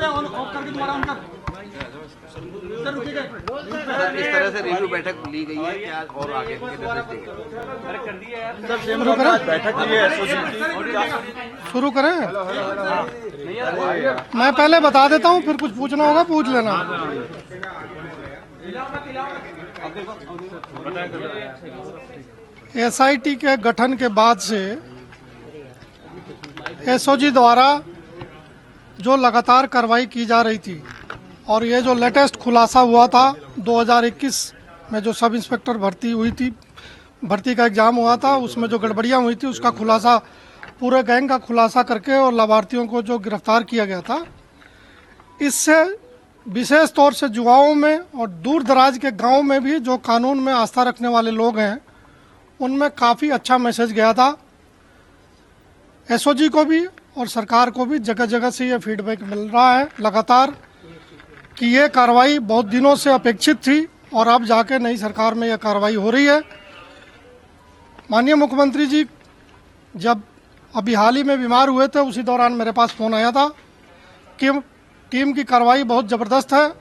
इस तरह से रिव्यू बैठक ली गई है क्या और आगे बैठक ली है एसओजी की। शुरू करें? मैं पहले बता देता हूँ, फिर कुछ पूछना होगा पूछ लेना। एसआईटी के गठन के बाद से एसओजी द्वारा जो लगातार कार्रवाई की जा रही थी और ये जो लेटेस्ट खुलासा हुआ था 2021 में जो सब इंस्पेक्टर भर्ती हुई थी, भर्ती का एग्ज़ाम हुआ था, उसमें जो गड़बड़ियाँ हुई थी उसका खुलासा, पूरे गैंग का खुलासा करके और लाभार्थियों को जो गिरफ्तार किया गया था, इससे विशेष तौर से युवाओं में और दूर दराज के गाँव में भी जो कानून में आस्था रखने वाले लोग हैं उनमें काफ़ी अच्छा मैसेज गया था। एसओजी को भी और सरकार को भी जगह जगह से ये फीडबैक मिल रहा है लगातार कि ये कार्रवाई बहुत दिनों से अपेक्षित थी और अब जाके नई सरकार में ये कार्रवाई हो रही है। माननीय मुख्यमंत्री जी जब अभी हाल ही में बीमार हुए थे उसी दौरान मेरे पास फ़ोन आया था कि टीम की कार्रवाई बहुत ज़बरदस्त है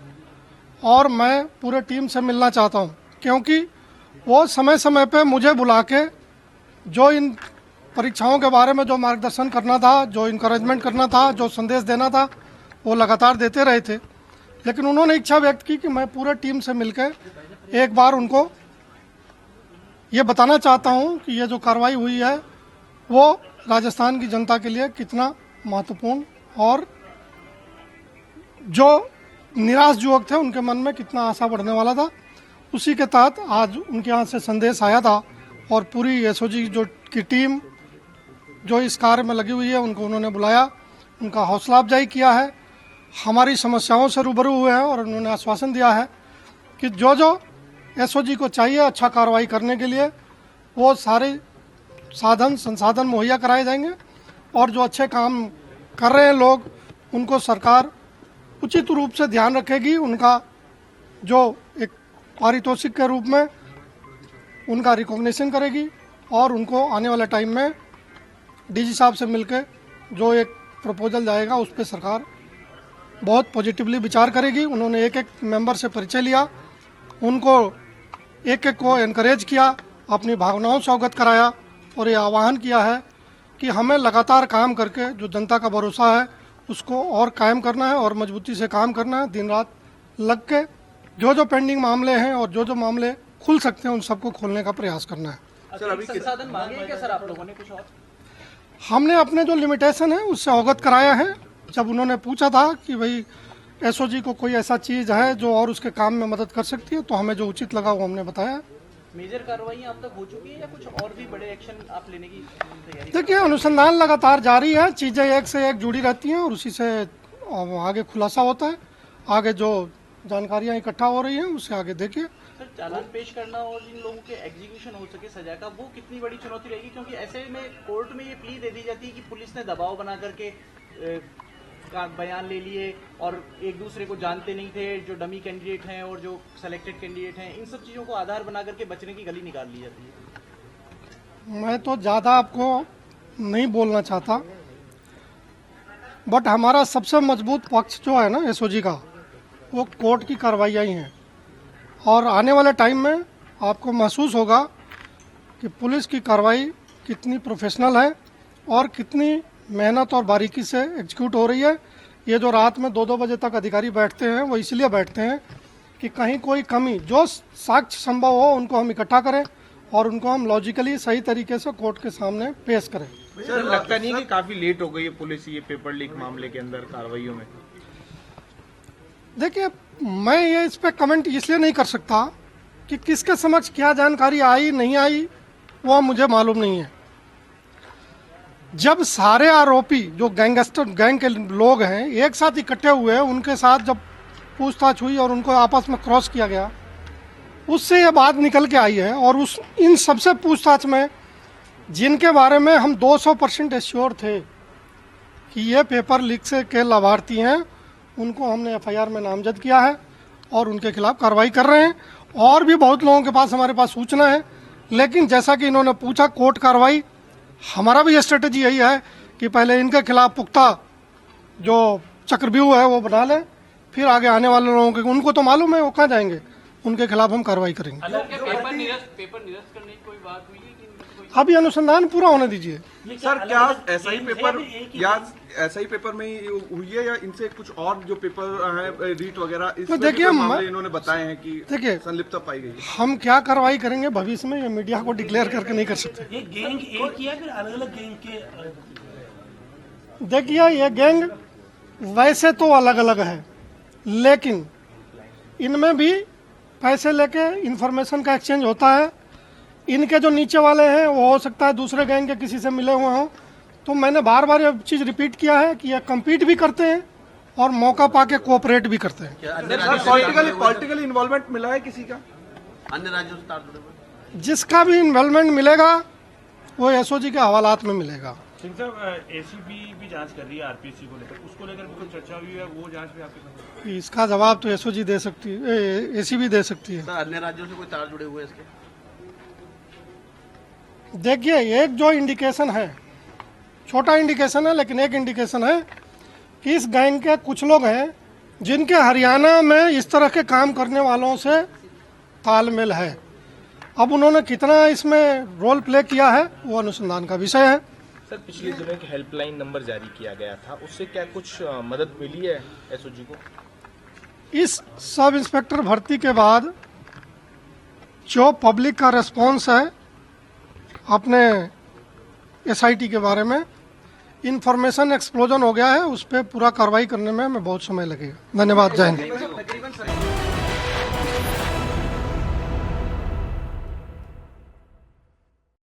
और मैं पूरे टीम से मिलना चाहता हूँ, क्योंकि वो समय समय पे मुझे बुला के जो इन परीक्षाओं के बारे में जो मार्गदर्शन करना था, जो इनकरेजमेंट करना था, जो संदेश देना था, वो लगातार देते रहे थे। लेकिन उन्होंने इच्छा व्यक्त की कि मैं पूरे टीम से मिलकर एक बार उनको ये बताना चाहता हूँ कि ये जो कार्रवाई हुई है वो राजस्थान की जनता के लिए कितना महत्वपूर्ण और जो निराश युवक थे उनके मन में कितना आशा बढ़ने वाला था। उसी के तहत आज उनके यहाँ से संदेश आया था और पूरी एसओजी जो की टीम जो इस कार्य में लगी हुई है उनको उन्होंने बुलाया, उनका हौसला अफजाई किया है, हमारी समस्याओं से रूबरू हुए हैं और उन्होंने आश्वासन दिया है कि जो जो एसओजी को चाहिए अच्छा कार्रवाई करने के लिए वो सारे साधन संसाधन मुहैया कराए जाएंगे और जो अच्छे काम कर रहे हैं लोग उनको सरकार उचित रूप से ध्यान रखेगी, उनका जो एक पारितोषिक के रूप में उनका रिकॉग्निशन करेगी और उनको आने वाले टाइम में डीजी साहब से मिलकर जो एक प्रपोजल जाएगा उस पर सरकार बहुत पॉजिटिवली विचार करेगी। उन्होंने एक एक मेंबर से परिचय लिया, उनको एक एक को एनकरेज किया, अपनी भावनाओं से अवगत कराया और ये आह्वान किया है कि हमें लगातार काम करके जो जनता का भरोसा है उसको और कायम करना है और मजबूती से काम करना है, दिन रात लग के जो जो पेंडिंग मामले हैं और जो जो मामले खुल सकते हैं उन सबको खोलने का प्रयास करना है। सर अभी संसाधन मांगे हैं क्या सर आप लोगों ने कुछ और? हमने अपने जो लिमिटेशन है उससे अवगत कराया है। जब उन्होंने पूछा था कि भाई एसओजी को कोई ऐसा चीज़ है जो और उसके काम में मदद कर सकती है तो हमें जो उचित लगा वो हमने बताया। मेजर कार्रवाई अब तक हो चुकी है या कुछ और भी बड़े एक्शन आप लेने की तैयारी? देखिए अनुसंधान लगातार जारी है, चीज़ें एक से एक जुड़ी रहती हैं और उसी से आगे खुलासा होता है। आगे जो जानकारियाँ इकट्ठा हो रही हैं उससे आगे देखिए। सर चालान पेश करना और इन लोगों के एग्जीक्यूशन हो सके सजा का, वो कितनी बड़ी चुनौती रहेगी? क्योंकि ऐसे में कोर्ट में ये प्ली दे दी जाती है कि पुलिस ने दबाव बना करके का बयान ले लिए और एक दूसरे को जानते नहीं थे, जो डमी कैंडिडेट हैं और जो सेलेक्टेड कैंडिडेट हैं, इन सब चीज़ों को आधार बना करके बचने की गली निकाल ली जाती है। मैं तो ज़्यादा आपको नहीं बोलना चाहता, बट हमारा सबसे मजबूत पक्ष जो है ना एसओजी का वो कोर्ट की कार्रवाइयाँ ही हैं और आने वाले टाइम में आपको महसूस होगा कि पुलिस की कार्रवाई कितनी प्रोफेशनल है और कितनी मेहनत और बारीकी से एग्जीक्यूट हो रही है। ये जो रात में 2-2 बजे तक अधिकारी बैठते हैं वो इसलिए बैठते हैं कि कहीं कोई कमी, जो साक्ष्य संभव हो उनको हम इकट्ठा करें और उनको हम लॉजिकली सही तरीके से कोर्ट के सामने पेश करें। सर लगता नहीं कि काफी लेट हो गई है पुलिस ये पेपर लीक मामले के अंदर कार्रवाइयों में? देखिए मैं ये इस पर कमेंट इसलिए नहीं कर सकता कि किसके समक्ष क्या जानकारी आई नहीं आई वो मुझे मालूम नहीं है। जब सारे आरोपी जो गैंग के लोग हैं एक साथ इकट्ठे हुए, उनके साथ जब पूछताछ हुई और उनको आपस में क्रॉस किया गया, उससे ये बात निकल के आई है और इन सबसे पूछताछ में जिनके बारे में हम 200% एश्योर थे कि ये पेपर लीक से के लाभार्थी हैं, उनको हमने एफआईआर में नामजद किया है और उनके खिलाफ कार्रवाई कर रहे हैं। और भी बहुत लोगों के पास हमारे पास सूचना है, लेकिन जैसा कि इन्होंने पूछा कोर्ट कार्रवाई, हमारा भी स्ट्रेटजी यही है कि पहले इनके खिलाफ पुख्ता जो चक्रव्यूह है वो बना लें, फिर आगे आने वाले लोगों के उनको तो मालूम है वो कहाँ जाएंगे, उनके खिलाफ हम कार्रवाई करेंगे। पेपर निरस्त करने की कोई बात हुई है कि अभी अनुसंधान पूरा होने दीजिए। सर क्या ऐसा ही पेपर या ऐसा ही पेपर में ही हुई है या इनसे कुछ और जो पेपर हैं रीट वगैरह तो देखिए इन्होंने बताए हैं कि देखिए संलिप्तता पाई गई? हम क्या कार्रवाई करेंगे भविष्य में, ये मीडिया को डिक्लेयर करके नहीं कर सकते। ये गैंग एक ही है फिर अलग अलग गैंग के? देखिए ये गैंग वैसे तो अलग अलग है, लेकिन इनमें भी पैसे लेके इंफॉर्मेशन का एक्सचेंज होता है। इनके जो नीचे वाले हैं वो हो सकता है दूसरे गैंग के किसी से मिले हुए हों। तो मैंने बार बार ये चीज़ रिपीट किया है कि ये कम्पीट भी करते हैं और मौका पाके कोऑपरेट भी करते हैं। पॉलिटिकल इन्वॉल्वमेंट मिला है किसी का? अन्य राज्यों से तार जुड़े हुए? जिसका भी इन्वॉल्वमेंट मिलेगा वो एसओजी के हवालात में मिलेगा। सिंह साहब, एसीबी भी जांच कर रही है आरपीसी को लेकर, उसको लेकर भी कुछ चर्चा हुई है, वो जांच भी आपके? इसका जवाब तो एसओजी दे सकती है, एसीबी दे सकती है। सर अन्य राज्यों से कोई तार जुड़े हुए इसके? देखिए एक जो इंडिकेशन है, छोटा इंडिकेशन है लेकिन एक इंडिकेशन है कि इस गैंग के कुछ लोग हैं जिनके हरियाणा में इस तरह के काम करने वालों से तालमेल है। अब उन्होंने कितना इसमें रोल प्ले किया है वो अनुसंधान का विषय है। सर पिछले दिनों एक हेल्पलाइन नंबर जारी किया गया था, उससे क्या कुछ मदद मिली है एसओजी को? इस सब इंस्पेक्टर भर्ती के बाद जो पब्लिक का रिस्पॉन्स है अपने एसआईटी के बारे में, इंफॉर्मेशन एक्सप्लोजन हो गया है, उस पर पूरा कार्रवाई करने में हमें बहुत समय लगेगा। धन्यवाद, जय हिंद।